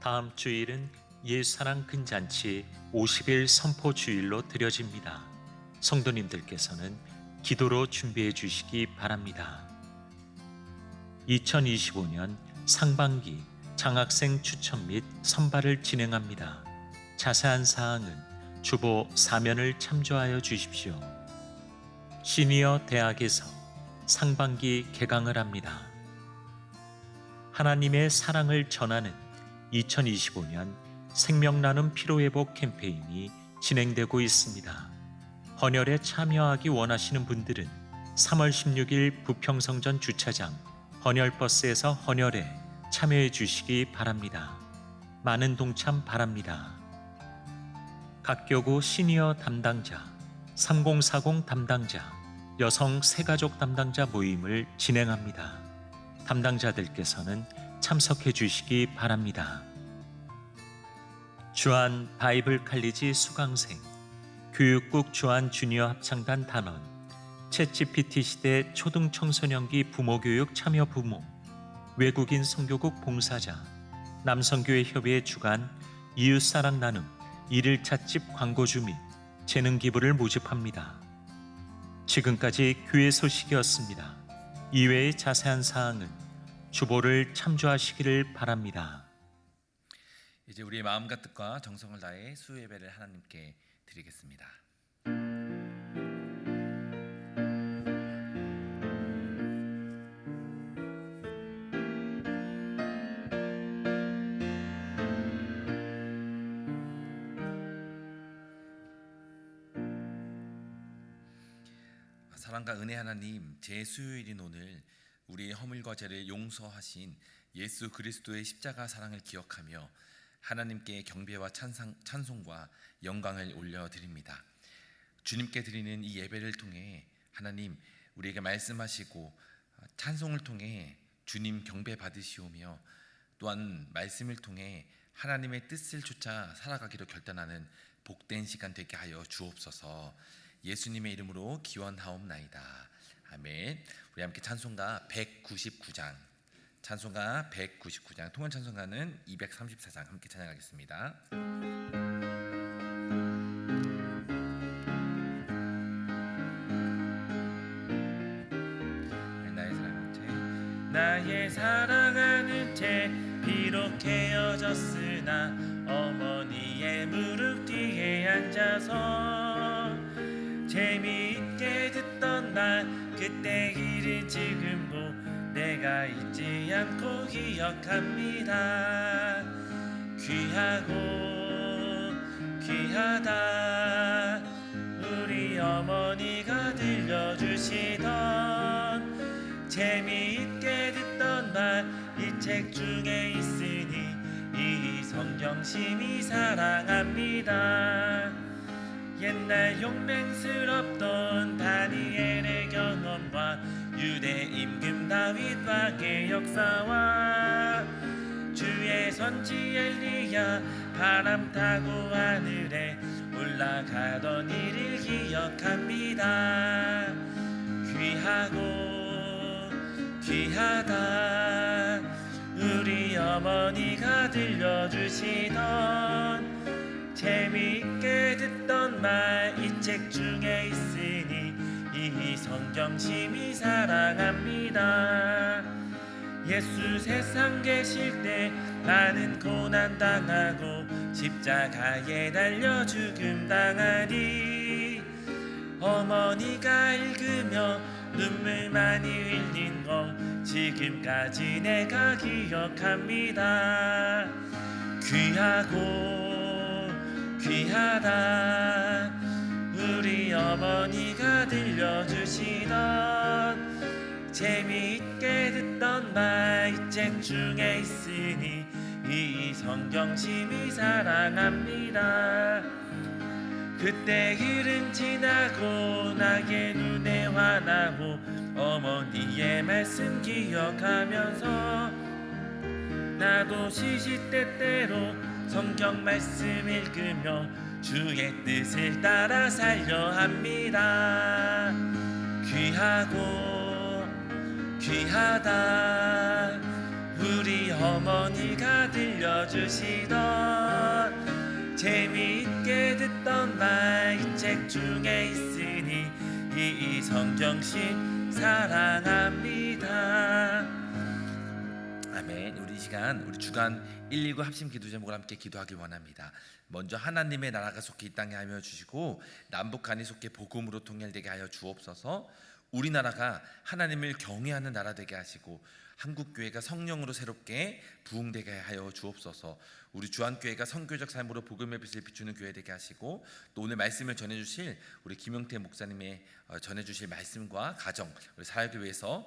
다음 주일은 예수사랑 근잔치 50일 선포 주일로 드려집니다. 성도님들께서는 기도로 준비해 주시기 바랍니다. 2025년 상반기 장학생 추천 및 선발을 진행합니다. 자세한 사항은 주보 사면을 참조하여 주십시오. 시니어 대학에서 상반기 개강을 합니다. 하나님의 사랑을 전하는 2025년 생명나눔 피로회복 캠페인이 진행되고 있습니다. 헌혈에 참여하기 원하시는 분들은 3월 16일 부평성전 주차장 헌혈버스에서 헌혈에 참여해 주시기 바랍니다. 많은 동참 바랍니다. 각 교구 시니어 담당자, 3040 담당자, 여성 새가족 담당자 모임을 진행합니다. 담당자들께서는 참석해 주시기 바랍니다. 주한 바이블 칼리지 수강생, 교육국 주한 주니어 합창단 단원, 챗GPT 시대 초등 청소년기 부모교육 참여 부모, 외국인 선교국 봉사자, 남성교회 협의회 주관 이웃사랑 나눔 1일 찻집 광고주 및 재능 기부를 모집합니다. 지금까지 교회 소식이었습니다. 이외의 자세한 사항은 주보를 참조하시기를 바랍니다. 이제 우리의 마음과 뜻과 정성을 다해 수요 예배를 하나님께 드리겠습니다. 사랑과 은혜 하나님, 제 수요일인 오늘 우리의 허물과 죄를 용서하신 예수 그리스도의 십자가 사랑을 기억하며 하나님께 경배와 찬송과 영광을 올려드립니다. 주님께 드리는 이 예배를 통해 하나님 우리에게 말씀하시고 찬송을 통해 주님 경배 받으시오며 또한 말씀을 통해 하나님의 뜻을 쫓아 살아가기로 결단하는 복된 시간 되게 하여 주옵소서. 예수님의 이름으로 기원하옵나이다. 아멘. 우리 함께 찬송가 199장, 찬송가 199장, 통원 찬송가는 234장 함께 찬양하겠습니다. 나의 사랑하는 채 비록 헤어졌으나 어머니의 무릎 뒤에 앉아서 재미있게 듣던 말 그때 일은 지금도 내가 잊지 않고 기억합니다. 귀하고 귀하다 우리 어머니가 들려주시던 재미있게 듣던 말 이 책 중에 있으니 이 성경 심히 사랑합니다. 옛날 용맹스럽던 다니엘의 경험과 유대 임금 다윗 왕의 역사와 주의 선지 엘리야 바람 타고 하늘에 올라가던 일을 기억합니다. 귀하고 귀하다 우리 어머니가 들려주시던 재미있게 듣던 말 이 책 중에 있으니 이 성경 심히 사랑합니다. 예수 세상 계실 때 많은 고난 당하고 십자가에 달려 죽음 당하니 어머니가 읽으며 눈물 많이 흘린 거 지금까지 내가 기억합니다. 귀하고 귀하다 우리 어머니가 들려주시던 재미있게 듣던 말 이 책 중에 있으니 이 성경 심히 사랑합니다. 그때 일은 지나고 나의 눈에 환하고 어머니의 말씀 기억하면서 나도 시시때때로 성경 말씀 읽으며 주의 뜻을 따라 살려 합니다. 귀하고 귀하다 우리 어머니 어머니가 들려주시던 재미있게 듣던 말 이 책 중에 있으니 이 성경식 사랑합니다. 아멘. 우리 이 시간 우리 주간 119 합심 기도 제목을 함께 기도하길 원합니다. 먼저 하나님의 나라가 속히 이 땅에 하여 주시고 남북한이 속히 복음으로 통일되게 하여 주옵소서. 우리나라가 하나님을 경외하는 나라 되게 하시고 한국교회가 성령으로 새롭게 부흥되게 하여 주옵소서. 우리 주한교회가 선교적 삶으로 복음의 빛을 비추는 교회 되게 하시고, 또 오늘 말씀을 전해주실 우리 김용태 목사님의 전해주실 말씀과 가정, 우리 사역교회에서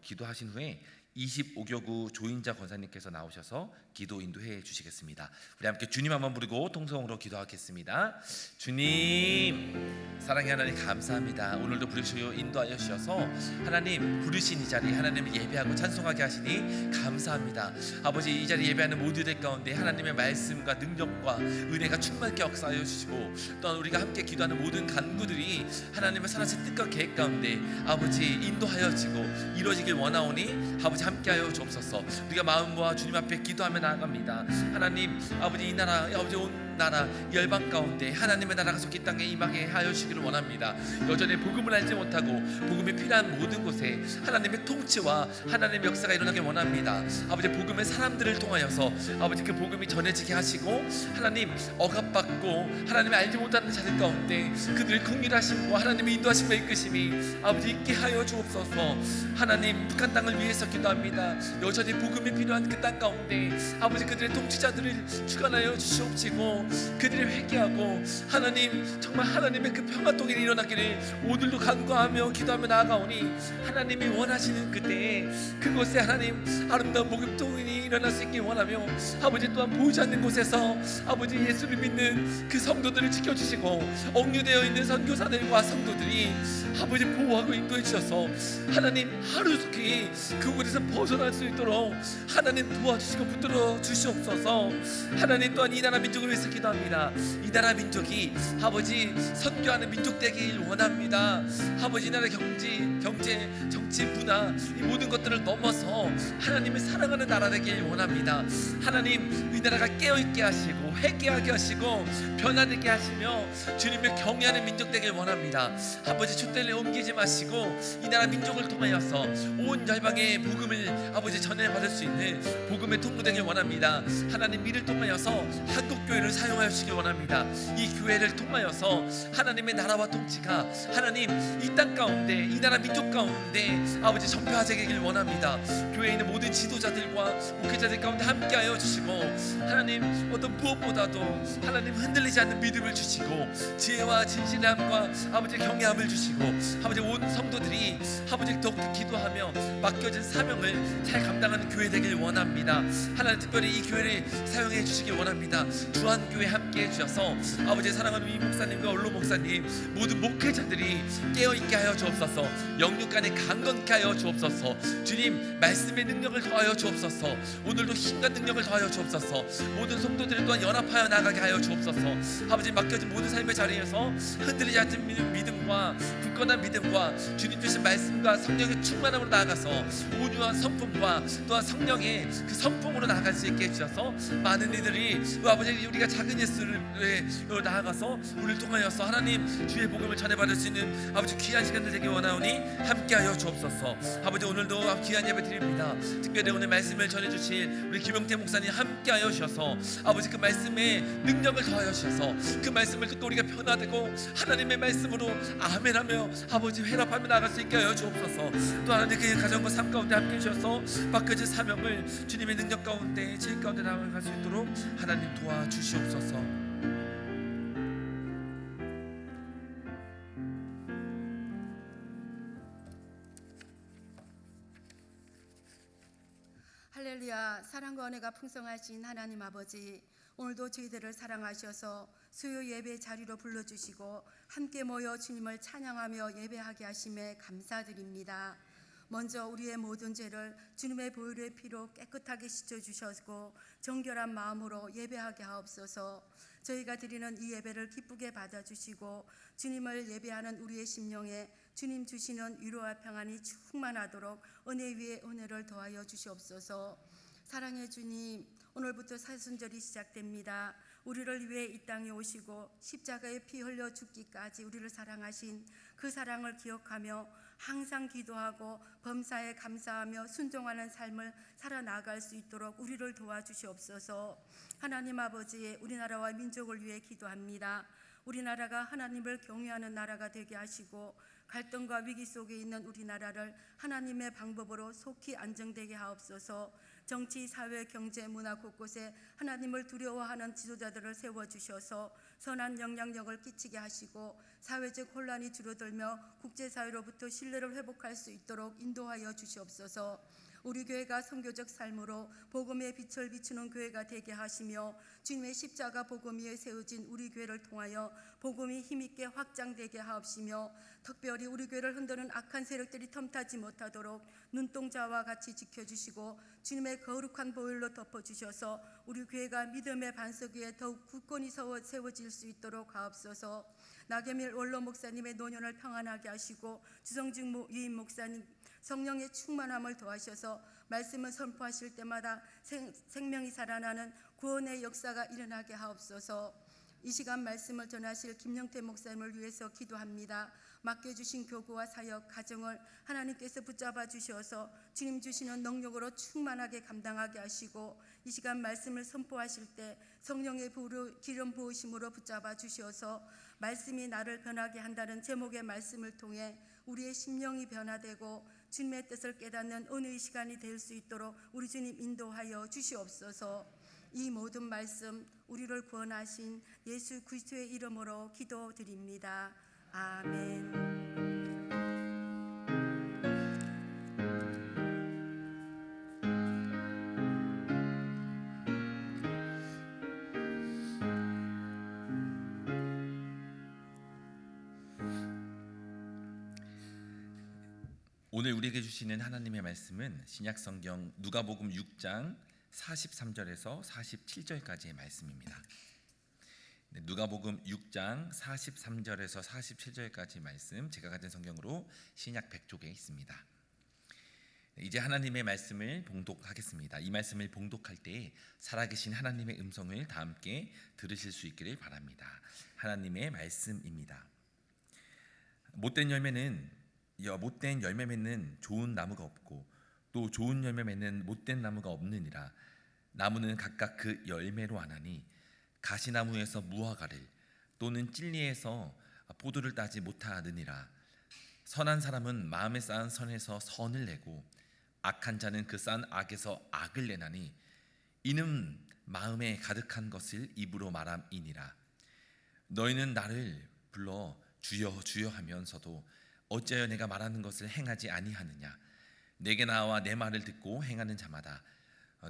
기도하신 후에 25교구 조인자 권사님께서 나오셔서 기도 인도해 주시겠습니다. 우리 함께 주님 한번 부르고 통성으로 기도하겠습니다. 주님, 사랑의 하나님 감사합니다. 오늘도 부르시고 인도하여 주셔서 하나님 부르신 이 자리 하나님을 예배하고 찬송하게 하시니 감사합니다. 아버지, 이 자리 예배하는 모두들 가운데 하나님의 말씀과 능력과 은혜가 충만하게 역사하여 주시고, 또한 우리가 함께 기도하는 모든 간구들이 하나님의 선하신 뜻과 계획 가운데 아버지 인도하여 지고 이루어지길 원하오니 아버지 함께하여 주옵소서. 우리가 마음 모아 주님 앞에 기도하며 나아갑니다. 하나님 아버지, 이 나라 아버지 온 나라 열방 가운데 하나님의 나라가 속히 이 땅에 임하게 하여 주시기를 원합니다. 여전히 복음을 알지 못하고 복음이 필요한 모든 곳에 하나님의 통치와 하나님의 역사가 일어나길 원합니다. 아버지, 복음의 사람들을 통하여서 아버지 그 복음이 전해지게 하시고, 하나님 억압받고 하나님의 알지 못하는 자들 가운데 그들의 긍휼하심과 하나님의 인도하심과 이끄심이 아버지 있게 하여 주옵소서. 하나님, 북한 땅을 위해서 기도합니다. 여전히 복음이 필요한 그 땅 가운데 아버지 그들의 통치자들을 주관하여 주시옵시고, 그들이 회개하고 하나님 정말 하나님의 그 평화 통일이 일어나기를 오늘도 간구하며 기도하며 나아가오니, 하나님이 원하시는 그때에 그곳에 하나님 아름다운 복음 통일이 일어날 수 있길 원하며, 아버지 또한 보이지 않는 곳에서 아버지 예수를 믿는 그 성도들을 지켜주시고, 억류되어 있는 선교사들과 성도들이 아버지 보호하고 인도해 주셔서 하나님 하루속히 그곳에서 벗어날 수 있도록 하나님 도와주시고 붙들어 주시옵소서. 하나님 또한 이 나라 민족을 위해서 기도합니다. 이 나라 민족이 아버지 선교하는 민족 되길 원합니다. 아버지, 이 나라 경제, 정치, 문화 이 모든 것들을 넘어서 하나님을 사랑하는 나라 되길 원합니다. 하나님, 이 나라가 깨어있게 하시고 회개하게 하시고 변화되게 하시며 주님을 경외하는 민족 되길 원합니다. 아버지, 촛대를 옮기지 마시고 이 나라 민족을 통하여서 온 열방에 복음을 아버지 전해받을 수 있는 복음의 통로 되길 원합니다. 하나님, 이를 통하여서 한국교회를 사용하여 주시길 원합니다. 이 교회를 통하여서 하나님의 나라와 통치가 하나님 이 땅 가운데 이 나라 민족 가운데 아버지 전파되길 원합니다. 교회에 있는 모든 지도자들과 목회자들 가운데 함께하여 주시고, 하나님 어떤 무엇보다도 하나님 흔들리지 않는 믿음을 주시고 지혜와 진실함과 아버지 경외함을 주시고, 아버지 온 성도들이 아버지 더욱더 기도하며 맡겨진 사명을 잘 감당하는 교회 되길 원합니다. 하나님, 특별히 이 교회를 사용해 주시길 원합니다. 주한교회 함께 해주셔서 아버지 사랑하는 이 목사님과 원로 목사님 모든 목회자들이 깨어있게 하여 주옵소서. 영육간에 강건케 하여 주옵소서. 주님, 말씀의 능력을 더하여 주옵소서. 오늘도 힘과 능력을 더하여 주옵소서. 모든 성도들을 또한 연합하여 나가게 하여 주옵소서. 아버지, 맡겨진 모든 삶의 자리에서 흔들리지 않는 믿음과 굳건한 믿음과 주님 주신 말씀과 성령의 충만함으로 나아가서 온유한 성품과 또한 성령의 그 성품으로 나아갈 수 있게 해주셔서 많은 이들이 아버지 우리가 작은 예수를 나아가서 우리를 통하여서 하나님 주의 복음을 전해받을 수 있는 아버지 귀한 시간들 되기 원하오니 함께하여 주옵소서. 아버지, 오늘도 귀한 예배 드립니다. 특별히 오늘 말씀을 전해주실 우리 김용태 목사님 함께하여 주셔서 아버지 그 말씀에 능력을 더하여 주셔서 그 말씀을 듣고 우리가 변화되고 하나님의 말씀으로 아멘하며 아버지 회답하며 나아갈 수 있게 하여 주옵소서. 또 하나님 그 가정과 삶 가운데 함께 주셔서 맡겨진 사명을 주님의 능력 가운데 제 가운데 나아갈 수 있도록 하나님 도와주시옵소서. 할렐루야. 사랑과 은혜가 풍성하신 하나님 아버지, 오늘도 저희들을 사랑하셔서 수요 예배 자리로 불러주시고 함께 모여 주님을 찬양하며 예배하게 하심에 감사드립니다. 먼저 우리의 모든 죄를 주님의 보혈의 피로 깨끗하게 씻어주셨고 정결한 마음으로 예배하게 하옵소서. 저희가 드리는 이 예배를 기쁘게 받아주시고 주님을 예배하는 우리의 심령에 주님 주시는 위로와 평안이 충만하도록 은혜 위에 은혜를 더하여 주시옵소서. 사랑의 주님, 오늘부터 사순절이 시작됩니다. 우리를 위해 이 땅에 오시고 십자가에 피 흘려 죽기까지 우리를 사랑하신 그 사랑을 기억하며 항상 기도하고 범사에 감사하며 순종하는 삶을 살아나갈 수 있도록 우리를 도와주시옵소서. 하나님 아버지, 우리나라와 민족을 위해 기도합니다. 우리나라가 하나님을 경외하는 나라가 되게 하시고 갈등과 위기 속에 있는 우리나라를 하나님의 방법으로 속히 안정되게 하옵소서. 정치, 사회, 경제, 문화 곳곳에 하나님을 두려워하는 지도자들을 세워주셔서 선한 영향력을 끼치게 하시고 사회적 혼란이 줄어들며 국제사회로부터 신뢰를 회복할 수 있도록 인도하여 주시옵소서. 우리 교회가 선교적 삶으로 복음의 빛을 비추는 교회가 되게 하시며 주님의 십자가 복음 위에 세워진 우리 교회를 통하여 복음이 힘있게 확장되게 하옵시며 특별히 우리 교회를 흔드는 악한 세력들이 틈타지 못하도록 눈동자와 같이 지켜주시고 주님의 거룩한 보혈로 덮어주셔서 우리 교회가 믿음의 반석 위에 더욱 굳건히 세워질 수 있도록 하옵소서. 나경일 원로 목사님의 노년을 평안하게 하시고 주성직 유임 목사님 성령의 충만함을 더하셔서 말씀을 선포하실 때마다 생명이 살아나는 구원의 역사가 일어나게 하옵소서. 이 시간 말씀을 전하실 김영태 목사님을 위해서 기도합니다. 맡겨주신 교구와 사역, 가정을 하나님께서 붙잡아 주셔서 주님 주시는 능력으로 충만하게 감당하게 하시고 이 시간 말씀을 선포하실 때 성령의 기름 부으심으로 붙잡아 주셔서 말씀이 나를 변하게 한다는 제목의 말씀을 통해 우리의 심령이 변화되고 주님의 뜻을 깨닫는 은혜의 시간이 될 수 있도록 우리 주님 인도하여 주시옵소서. 이 모든 말씀 우리를 구원하신 예수 그리스도의 이름으로 기도드립니다. 아멘. 오늘 우리에게 주시는 하나님의 말씀은 신약성경 누가복음 6장 43절에서 47절까지의 말씀입니다. 누가복음 6장 43절에서 47절까지 말씀, 제가 가진 성경으로 신약 100쪽에 있습니다. 이제 하나님의 말씀을 봉독하겠습니다. 이 말씀을 봉독할 때 살아계신 하나님의 음성을 다 함께 들으실 수 있기를 바랍니다. 하나님의 말씀입니다. 못된 열매 맺는 좋은 나무가 없고 또 좋은 열매 맺는 못된 나무가 없느니라. 나무는 각각 그 열매로 아나니 가시나무에서 무화과를 또는 찔리에서 포도를 따지 못하느니라. 선한 사람은 마음에 쌓은 선에서 선을 내고 악한 자는 그 쌓은 악에서 악을 내나니 이는 마음에 가득한 것을 입으로 말함이니라. 너희는 나를 불러 주여 주여 하면서도 어찌하여 내가 말하는 것을 행하지 아니하느냐. 내게 나와 내 말을 듣고 행하는 자마다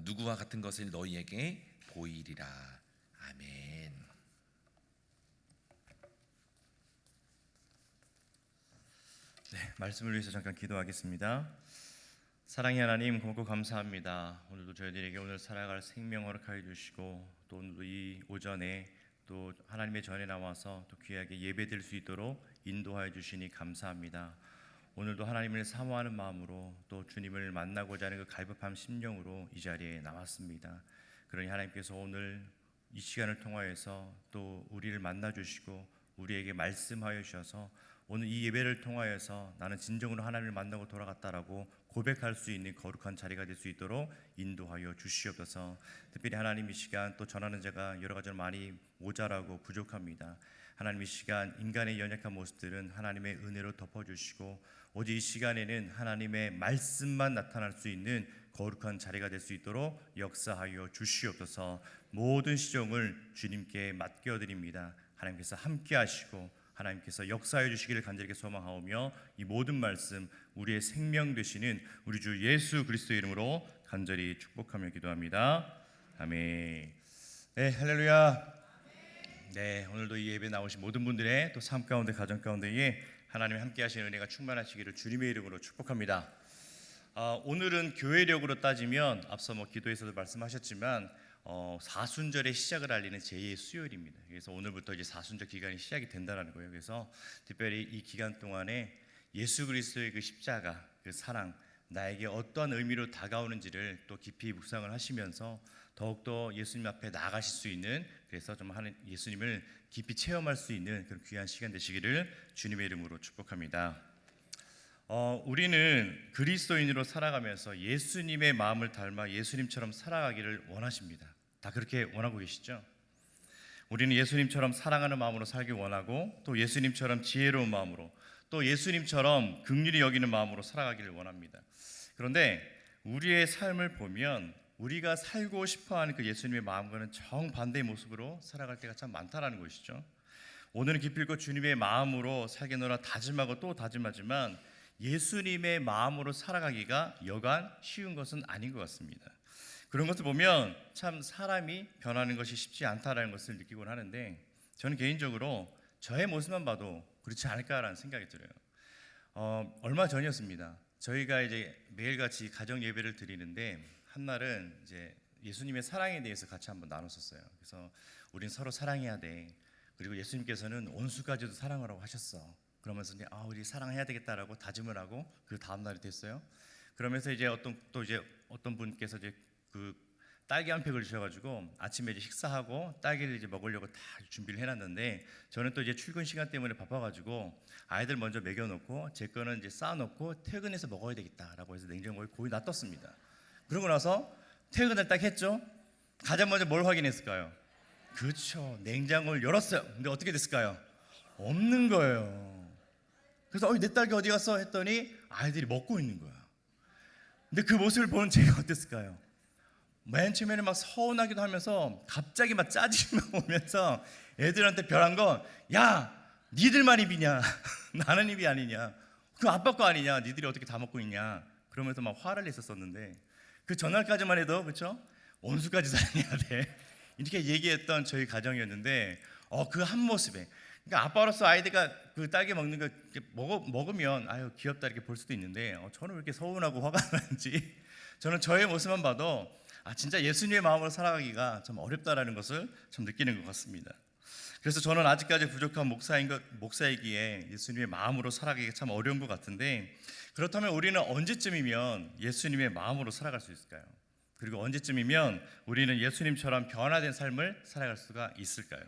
누구와 같은 것을 너희에게 보이리라. 아멘. 네, 말씀을 위해서 잠깐 기도하겠습니다. 사랑의 하나님, 고맙고 감사합니다. 오늘도 저희들에게 오늘 살아갈 생명 허락하여 주시고 또 오늘도 이 오전에 또 하나님의 전에 나와서 또 귀하게 예배드릴 수 있도록 인도하여 주시니 감사합니다. 오늘도 하나님을 사모하는 마음으로 또 주님을 만나고자 하는 그 갈급한 심령으로 이 자리에 나왔습니다. 그러니 하나님께서 오늘 이 시간을 통하여서 또 우리를 만나 주시고 우리에게 말씀하여 주셔서 오늘 이 예배를 통하여서 나는 진정으로 하나님을 만나고 돌아갔다라고 고백할 수 있는 거룩한 자리가 될 수 있도록 인도하여 주시옵소서. 특별히 하나님 이 시간 또 전하는 자가 여러 가지로 많이 모자라고 부족합니다. 하나님 이 시간 인간의 연약한 모습들은 하나님의 은혜로 덮어주시고 오직 이 시간에는 하나님의 말씀만 나타날 수 있는 거룩한 자리가 될 수 있도록 역사하여 주시옵소서. 모든 시종을 주님께 맡겨드립니다. 하나님께서 함께 하시고 하나님께서 역사해 주시기를 간절히 소망하오며 이 모든 말씀 우리의 생명 되시는 우리 주 예수 그리스도의 이름으로 간절히 축복하며 기도합니다. 아멘. 네, 할렐루야. 네, 오늘도 이 예배 나오신 모든 분들의 또 삶 가운데 가정 가운데에 하나님 함께 하시는 은혜가 충만하시기를 주님의 이름으로 축복합니다. 오늘은 교회력으로 따지면 앞서 기도에서도 말씀하셨지만 사순절의 시작을 알리는 제2의 수요일입니다. 그래서 오늘부터 이제 사순절 기간이 시작이 된다는 거예요. 그래서 특별히 이 기간 동안에 예수 그리스도의 그 십자가, 그 사랑, 나에게 어떠한 의미로 다가오는지를 또 깊이 묵상을 하시면서 더욱더 예수님 앞에 나아가실 수 있는, 그래서 좀 하는 예수님을 깊이 체험할 수 있는 그런 귀한 시간 되시기를 주님의 이름으로 축복합니다. 우리는 그리스도인으로 살아가면서 예수님의 마음을 닮아 예수님처럼 살아가기를 원하십니다. 다 그렇게 원하고 계시죠? 우리는 예수님처럼 사랑하는 마음으로 살기 원하고, 또 예수님처럼 지혜로운 마음으로, 또 예수님처럼 긍휼히 여기는 마음으로 살아가기를 원합니다. 그런데 우리의 삶을 보면 우리가 살고 싶어하는 그 예수님의 마음과는 정반대의 모습으로 살아갈 때가 참 많다라는 것이죠. 오늘은 기필코 주님의 마음으로 살겠노라 다짐하고 또 다짐하지만 예수님의 마음으로 살아가기가 여간 쉬운 것은 아닌 것 같습니다. 그런 것을 보면 참 사람이 변하는 것이 쉽지 않다라는 것을 느끼곤 하는데, 저는 개인적으로 저의 모습만 봐도 그렇지 않을까라는 생각이 들어요. 얼마 전이었습니다. 저희가 이제 매일같이 가정 예배를 드리는데, 한날은 이제 예수님의 사랑에 대해서 같이 한번 나눴었어요. 그래서 우린 서로 사랑해야 돼. 그리고 예수님께서는 원수까지도 사랑하라고 하셨어. 그러면서 이제 우리 사랑해야 되겠다라고 다짐을 하고 그 다음 날이 됐어요. 그러면서 이제 어떤 분께서 이제 그 딸기 한 팩을 주셔가지고 아침에 이제 식사하고 딸기를 이제 먹으려고 다 준비를 해놨는데, 저는 또 이제 출근 시간 때문에 바빠가지고 아이들 먼저 먹여놓고 제 거는 이제 쌓아놓고 퇴근해서 먹어야 되겠다라고 해서 냉장고에 거의 놔뒀습니다. 그러고 나서 퇴근을 딱 했죠. 가장 먼저 뭘 확인했을까요? 그렇죠, 냉장고를 열었어요. 근데 어떻게 됐을까요? 없는 거예요. 그래서 내 딸기 어디 갔어? 했더니 아이들이 먹고 있는 거야. 근데 그 모습을 보는 제가 어땠을까요? 맨 처음에는 막 서운하기도 하면서 갑자기 막 짜증이 오면서 애들한테 별한 건, 야, 니들만 입이냐? 나는 입이 아니냐? 그 아빠 거 아니냐? 니들이 어떻게 다 먹고 있냐? 그러면서 막 화를 냈었었는데, 그 전날까지만 해도 그렇죠? 원수까지 사랑해야 돼. 이렇게 얘기했던 저희 가정이었는데, 그 한 모습에, 그러니까 아빠로서 아이들가 그 딸기 먹는 거 먹으면 아유 귀엽다 이렇게 볼 수도 있는데, 저는 왜 이렇게 서운하고 화가 나는지 저는 저의 모습만 봐도 진짜 예수님의 마음으로 살아가기가 참 어렵다라는 것을 참 느끼는 것 같습니다. 그래서 저는 아직까지 부족한 목사이기에 예수님의 마음으로 살아가기가 참 어려운 것 같은데, 그렇다면 우리는 언제쯤이면 예수님의 마음으로 살아갈 수 있을까요? 그리고 언제쯤이면 우리는 예수님처럼 변화된 삶을 살아갈 수가 있을까요?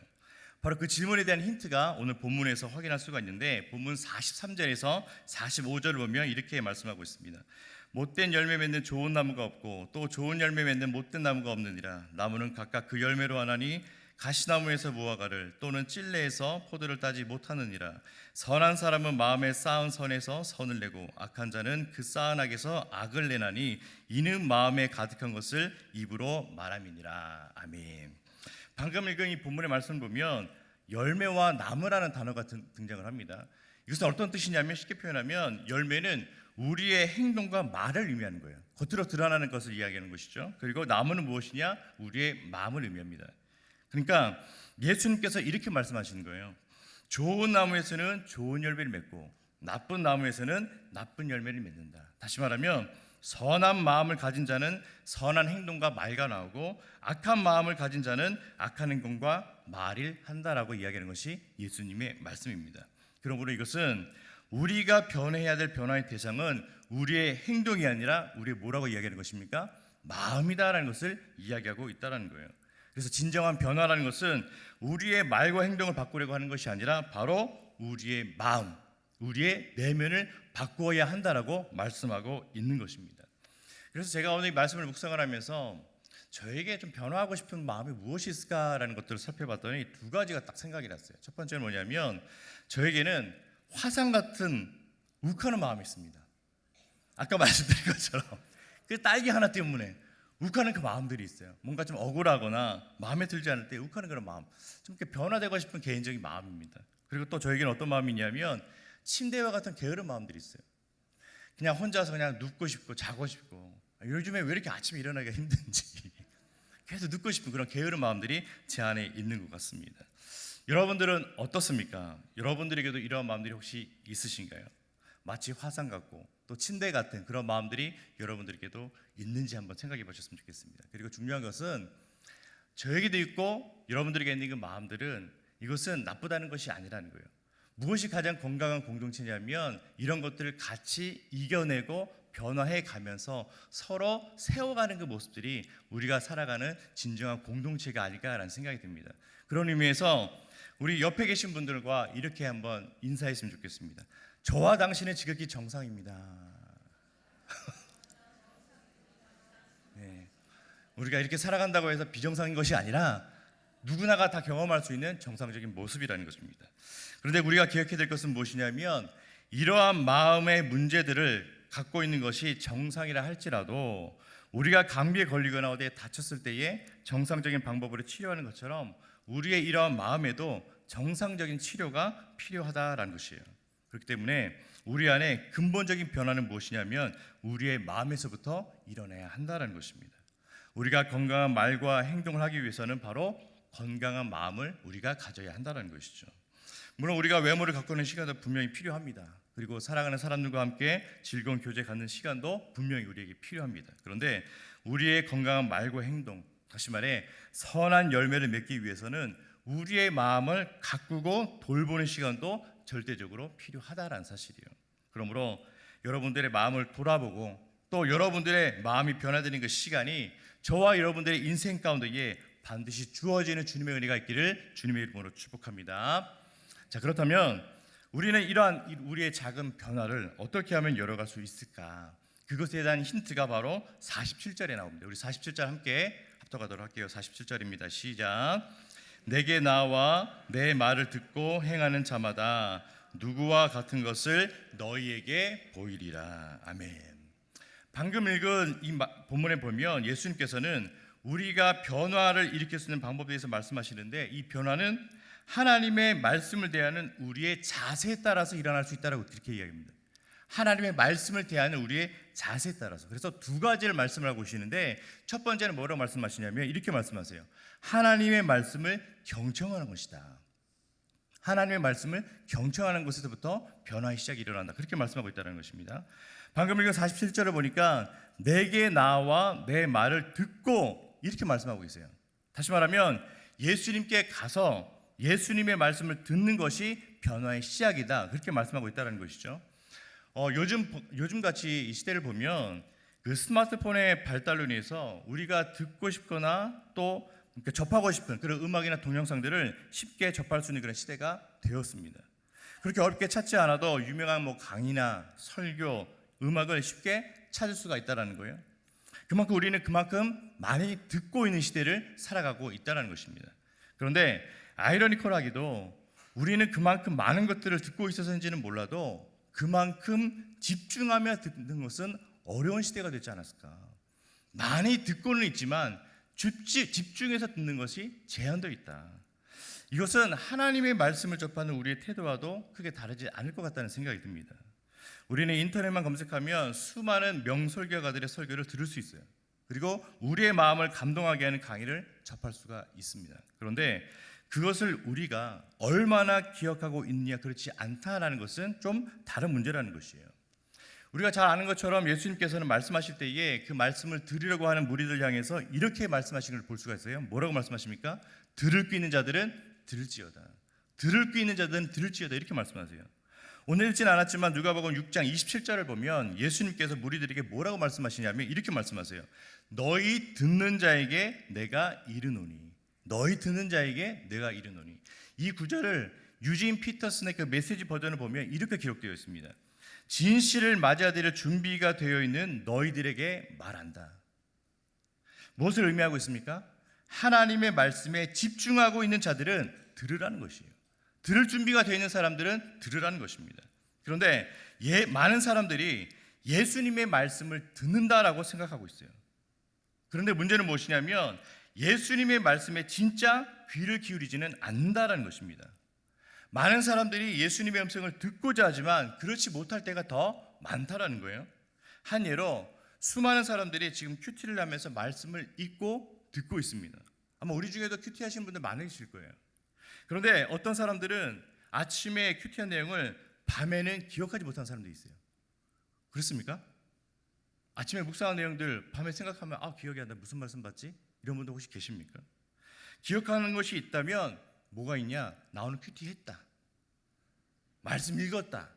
바로 그 질문에 대한 힌트가 오늘 본문에서 확인할 수가 있는데, 본문 43절에서 45절을 보면 이렇게 말씀하고 있습니다. 못된 열매 맺는 좋은 나무가 없고 또 좋은 열매 맺는 못된 나무가 없느니라. 나무는 각각 그 열매로 하나니 가시나무에서 무화과를, 또는 찔레에서 포도를 따지 못하느니라. 선한 사람은 마음에 쌓은 선에서 선을 내고 악한 자는 그 쌓은 악에서 악을 내나니 이는 마음에 가득한 것을 입으로 말함이니라. 아멘. 방금 읽은 이 본문의 말씀을 보면 열매와 나무라는 단어가 등장을 합니다. 이것은 어떤 뜻이냐면, 쉽게 표현하면 열매는 우리의 행동과 말을 의미하는 거예요. 겉으로 드러나는 것을 이야기하는 것이죠. 그리고 나무는 무엇이냐? 우리의 마음을 의미합니다. 그러니까 예수님께서 이렇게 말씀하시는 거예요. 좋은 나무에서는 좋은 열매를 맺고 나쁜 나무에서는 나쁜 열매를 맺는다. 다시 말하면 선한 마음을 가진 자는 선한 행동과 말과 나오고 악한 마음을 가진 자는 악한 행동과 말을 한다라고 이야기하는 것이 예수님의 말씀입니다. 그러므로 이것은 우리가 변해야 될 변화의 대상은 우리의 행동이 아니라 우리의 뭐라고 이야기하는 것입니까? 마음이다라는 것을 이야기하고 있다는 거예요. 그래서 진정한 변화라는 것은 우리의 말과 행동을 바꾸려고 하는 것이 아니라 바로 우리의 마음, 우리의 내면을 바꾸어야 한다라고 말씀하고 있는 것입니다. 그래서 제가 오늘 이 말씀을 묵상을 하면서 저에게 좀 변화하고 싶은 마음이 무엇이 있을까라는 것들을 살펴봤더니 두 가지가 딱 생각이 났어요. 첫 번째는 뭐냐면, 저에게는 화산 같은 욱하는 마음이 있습니다. 아까 말씀드린 것처럼 그 딸기 하나 때문에 욱하는 그 마음들이 있어요. 뭔가 좀 억울하거나 마음에 들지 않을 때 욱하는 그런 마음, 좀 이렇게 변화되고 싶은 개인적인 마음입니다. 그리고 또 저에게는 어떤 마음이 있냐면, 침대와 같은 게으른 마음들이 있어요. 그냥 혼자서 그냥 눕고 싶고 자고 싶고, 요즘에 왜 이렇게 아침에 일어나기가 힘든지 계속 눕고 싶은 그런 게으른 마음들이 제 안에 있는 것 같습니다. 여러분들은 어떻습니까? 여러분들에게도 이런 마음들이 혹시 있으신가요? 마치 화산 같고 또 침대 같은 그런 마음들이 여러분들에게도 있는지 한번 생각해 보셨으면 좋겠습니다. 그리고 중요한 것은 저에게도 있고 여러분들에게 있는 그 마음들은, 이것은 나쁘다는 것이 아니라는 거예요. 무엇이 가장 건강한 공동체냐면 이런 것들을 같이 이겨내고 변화해 가면서 서로 세워가는 그 모습들이 우리가 살아가는 진정한 공동체가 아닐까라는 생각이 듭니다. 그런 의미에서 우리 옆에 계신 분들과 이렇게 한번 인사했으면 좋겠습니다. 저와 당신은 지극히 정상입니다. 네. 우리가 이렇게 살아간다고 해서 비정상인 것이 아니라 누구나가 다 경험할 수 있는 정상적인 모습이라는 것입니다. 그런데 우리가 기억해야 될 것은 무엇이냐면 이러한 마음의 문제들을 갖고 있는 것이 정상이라 할지라도 우리가 감기에 걸리거나 어디에 다쳤을 때에 정상적인 방법으로 치료하는 것처럼 우리의 이러한 마음에도 정상적인 치료가 필요하다라는 것이에요. 그렇기 때문에 우리 안에 근본적인 변화는 무엇이냐면 우리의 마음에서부터 일어나야 한다는 것입니다. 우리가 건강한 말과 행동을 하기 위해서는 바로 건강한 마음을 우리가 가져야 한다는 것이죠. 물론 우리가 외모를 가꾸는 시간도 분명히 필요합니다. 그리고 사랑하는 사람들과 함께 즐거운 교제 갖는 시간도 분명히 우리에게 필요합니다. 그런데 우리의 건강한 말과 행동, 다시 말해 선한 열매를 맺기 위해서는 우리의 마음을 가꾸고 돌보는 시간도 절대적으로 필요하다는 사실이에요. 그러므로 여러분들의 마음을 돌아보고 또 여러분들의 마음이 변화되는 그 시간이 저와 여러분들의 인생 가운데에 반드시 주어지는 주님의 은혜가 있기를 주님의 이름으로 축복합니다. 자, 그렇다면 우리는 이러한 우리의 작은 변화를 어떻게 하면 열어갈 수 있을까? 그것에 대한 힌트가 바로 47절에 나옵니다. 우리 47절 함께 합독하도록 할게요. 47절입니다. 시작. 내게 나와 내 말을 듣고 행하는 자마다 누구와 같은 것을 너희에게 보이리라. 아멘. 방금 읽은 이 본문에 보면 예수님께서는 우리가 변화를 일으킬 수 있는 방법에 대해서 말씀하시는데 이 변화는 하나님의 말씀을 대하는 우리의 자세에 따라서 일어날 수 있다라고 그렇게 이야기합니다. 하나님의 말씀을 대하는 우리의 자세에 따라서. 그래서 두 가지를 말씀을 하고 계시는데 첫 번째는 뭐라고 말씀하시냐면 이렇게 말씀하세요. 하나님의 말씀을 경청하는 것이다. 하나님의 말씀을 경청하는 것에서부터 변화의 시작이 일어난다. 그렇게 말씀하고 있다는 것입니다. 방금 읽은 47절을 보니까 내게 나와 내 말을 듣고 이렇게 말씀하고 계세요. 다시 말하면 예수님께 가서 예수님의 말씀을 듣는 것이 변화의 시작이다. 그렇게 말씀하고 있다는 것이죠. 요즘 같이 이 시대를 보면 그 스마트폰의 발달로 인해서 우리가 듣고 싶거나 또 접하고 싶은 그런 음악이나 동영상들을 쉽게 접할 수 있는 그런 시대가 되었습니다. 그렇게 어렵게 찾지 않아도 유명한 강의나 설교, 음악을 쉽게 찾을 수가 있다는 거예요. 그만큼 우리는 많이 듣고 있는 시대를 살아가고 있다는 것입니다. 그런데 아이러니컬하게도 우리는 그만큼 많은 것들을 듣고 있어서인지는 몰라도 그만큼 집중하며 듣는 것은 어려운 시대가 되지 않았을까. 많이 듣고는 있지만 집중해서 듣는 것이 제한되어 있다. 이것은 하나님의 말씀을 접하는 우리의 태도와도 크게 다르지 않을 것 같다는 생각이 듭니다. 우리는 인터넷만 검색하면 수많은 명설교가들의 설교를 들을 수 있어요. 그리고 우리의 마음을 감동하게 하는 강의를 접할 수가 있습니다. 그런데 그것을 우리가 얼마나 기억하고 있느냐 그렇지 않다라는 것은 좀 다른 문제라는 것이에요. 우리가 잘 아는 것처럼 예수님께서는 말씀하실 때에 그 말씀을 들으려고 하는 무리들 향해서 이렇게 말씀하시는 걸 볼 수가 있어요. 뭐라고 말씀하십니까? 들을 귀 있는 자들은 들을지어다. 들을 귀 있는 자들은 들을지어다. 이렇게 말씀하세요. 오늘 읽진 않았지만 누가복음 6장 27절을 보면 예수님께서 무리들에게 뭐라고 말씀하시냐면 이렇게 말씀하세요. 너희 듣는 자에게 내가 이르노니. 너희 듣는 자에게 내가 이르노니. 이 구절을 유진 피터슨의 그 메시지 버전을 보면 이렇게 기록되어 있습니다. 진실을 맞이하될 준비가 되어 있는 너희들에게 말한다. 무엇을 의미하고 있습니까? 하나님의 말씀에 집중하고 있는 자들은 들으라는 것이에요. 들을 준비가 되어 있는 사람들은 들으라는 것입니다. 그런데 많은 사람들이 예수님의 말씀을 듣는다라고 생각하고 있어요. 그런데 문제는 무엇이냐면 예수님의 말씀에 진짜 귀를 기울이지는 않는다라는 것입니다. 많은 사람들이 예수님의 음성을 듣고자 하지만 그렇지 못할 때가 더 많다라는 거예요. 한 예로 수많은 사람들이 지금 큐티를 하면서 말씀을 읽고 듣고 있습니다. 아마 우리 중에도 큐티 하시는 분들 많으실 거예요. 그런데 어떤 사람들은 아침에 큐티한 내용을 밤에는 기억하지 못하는 사람들이 있어요. 그렇습니까? 아침에 묵상한 내용들 밤에 생각하면 기억이 안 나. 무슨 말씀 받지? 이런 분들 혹시 계십니까? 기억하는 것이 있다면 뭐가 있냐? 나 오늘 큐티 했다. 말씀 읽었다.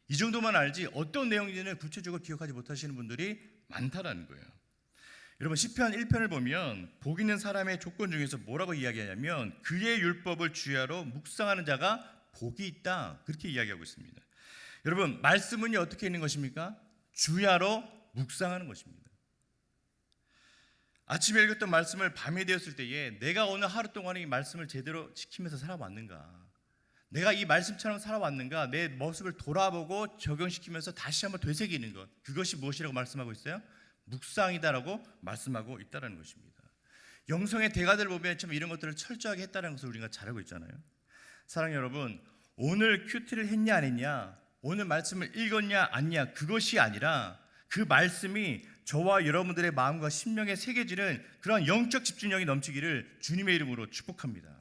이 정도만 알지 어떤 내용인지는 구체적으로 기억하지 못하시는 분들이 많다라는 거예요. 여러분 시편 1편을 보면 복 있는 사람의 조건 중에서 뭐라고 이야기하냐면 그의 율법을 주야로 묵상하는 자가 복이 있다, 그렇게 이야기하고 있습니다. 여러분 말씀은요 어떻게 있는 것입니까? 주야로 묵상하는 것입니다. 아침에 읽었던 말씀을 밤이 되었을 때에 내가 오늘 하루 동안에 이 말씀을 제대로 지키면서 살아왔는가, 내가 이 말씀처럼 살아왔는가, 내 모습을 돌아보고 적용시키면서 다시 한번 되새기는 것, 그것이 무엇이라고 말씀하고 있어요? 묵상이다라고 말씀하고 있다는 것입니다. 영성의 대가들을 보면 참 이런 것들을 철저하게 했다는 것을 우리가 잘 알고 있잖아요. 사랑하는 여러분, 오늘 큐티를 했냐 안 했냐, 오늘 말씀을 읽었냐 아니냐, 그것이 아니라 그 말씀이 저와 여러분들의 마음과 심령에 새겨지는 그런 영적 집중력이 넘치기를 주님의 이름으로 축복합니다.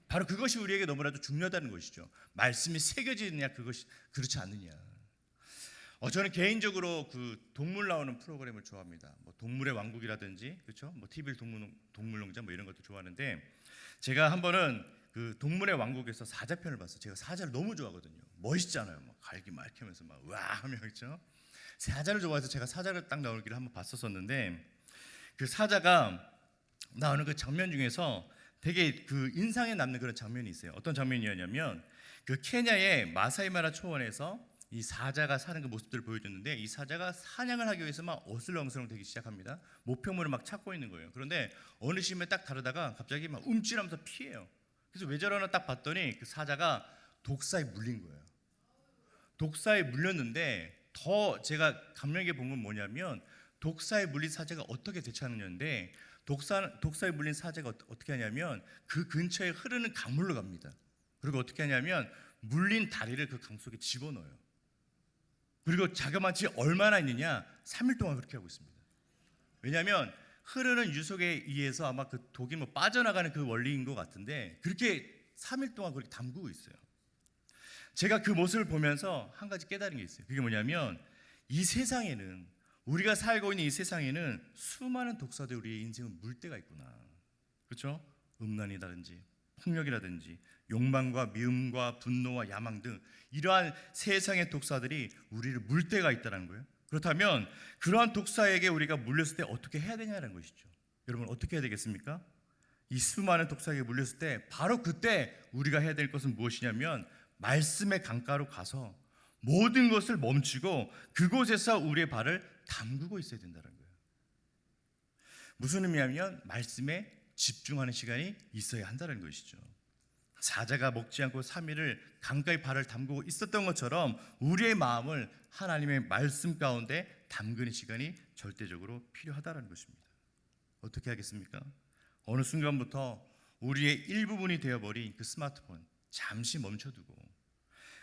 바로 그것이 우리에게 너무나도 중요하다는 것이죠. 말씀이 새겨지느냐 그것이 그렇지 않느냐. 저는 개인적으로 그 동물 나오는 프로그램을 좋아합니다. 뭐 동물의 왕국이라든지, 그렇죠? 뭐 TV 동물농장 뭐 이런 것도 좋아하는데, 제가 한 번은 그 동물의 왕국에서 사자편을 봤어요. 제가 사자를 너무 좋아하거든요. 멋있잖아요. 막 갈기 막 이렇게 하면서 막 와 하면, 그렇죠? 사자를 좋아해서 제가 사자를 딱 나오기를 한번 봤었었는데, 그 사자가 나오는 그 장면 중에서 되게 그 인상에 남는 그런 장면이 있어요. 어떤 장면이었냐면 그 케냐의 마사이마라 초원에서 이 사자가 사는 그 모습들을 보여줬는데, 이 사자가 사냥을 하기 위해서 막 어슬렁슬렁 되기 시작합니다. 목표물을 막 찾고 있는 거예요. 그런데 어느 시점에 딱 다르다가 갑자기 막 움찔하면서 피해요. 그래서 왜 저러나 딱 봤더니 그 사자가 독사에 물린 거예요. 독사에 물렸는데 더 제가 감명 깊게 본 건 뭐냐면, 독사에 물린 사자가 어떻게 대처하느냐인데, 독사에 물린 사자가 어떻게 하냐면 그 근처에 흐르는 강물로 갑니다. 그리고 어떻게 하냐면 물린 다리를 그 강 속에 집어넣어요. 그리고 자그마치 얼마나 있느냐, 3일 동안 그렇게 하고 있습니다. 왜냐하면 흐르는 유속에 의해서 아마 그 독이 뭐 빠져나가는 그 원리인 것 같은데, 그렇게 3일 동안 그렇게 담그고 있어요. 제가 그 모습을 보면서 한 가지 깨달은 게 있어요. 그게 뭐냐면, 이 세상에는, 우리가 살고 있는 이 세상에는 수많은 독사들이 우리의 인생을 물 때가 있구나. 그렇죠? 음란이라든지 폭력이라든지 욕망과 미움과 분노와 야망 등 이러한 세상의 독사들이 우리를 물 때가 있다는 거예요. 그렇다면 그러한 독사에게 우리가 물렸을 때 어떻게 해야 되냐는 것이죠. 여러분 어떻게 해야 되겠습니까? 이 수많은 독사에게 물렸을 때 바로 그때 우리가 해야 될 것은 무엇이냐면, 말씀의 강가로 가서 모든 것을 멈추고 그곳에서 우리의 발을 담그고 있어야 된다는 거예요. 무슨 의미냐면 말씀에 집중하는 시간이 있어야 한다는 것이죠. 사자가 먹지 않고 3일을 강가에 발을 담그고 있었던 것처럼 우리의 마음을 하나님의 말씀 가운데 담그는 시간이 절대적으로 필요하다는 것입니다. 어떻게 하겠습니까? 어느 순간부터 우리의 일부분이 되어버린 그 스마트폰 잠시 멈춰두고,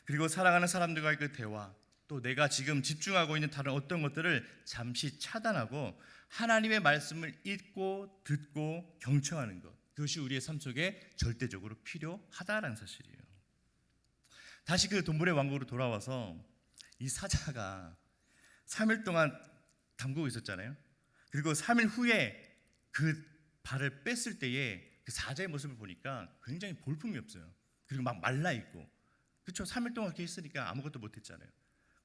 그리고 사랑하는 사람들과의 그 대화, 또 내가 지금 집중하고 있는 다른 어떤 것들을 잠시 차단하고 하나님의 말씀을 읽고 듣고 경청하는 것, 그것이 우리의 삶 속에 절대적으로 필요하다는 사실이에요. 다시 그 동물의 왕국으로 돌아와서 이 사자가 3일 동안 담그고 있었잖아요. 그리고 3일 후에 그 발을 뺐을 때에 그 사자의 모습을 보니까 굉장히 볼품이 없어요. 그리고 막 말라있고, 그렇죠? 3일 동안 이렇게 있으니까 아무것도 못했잖아요.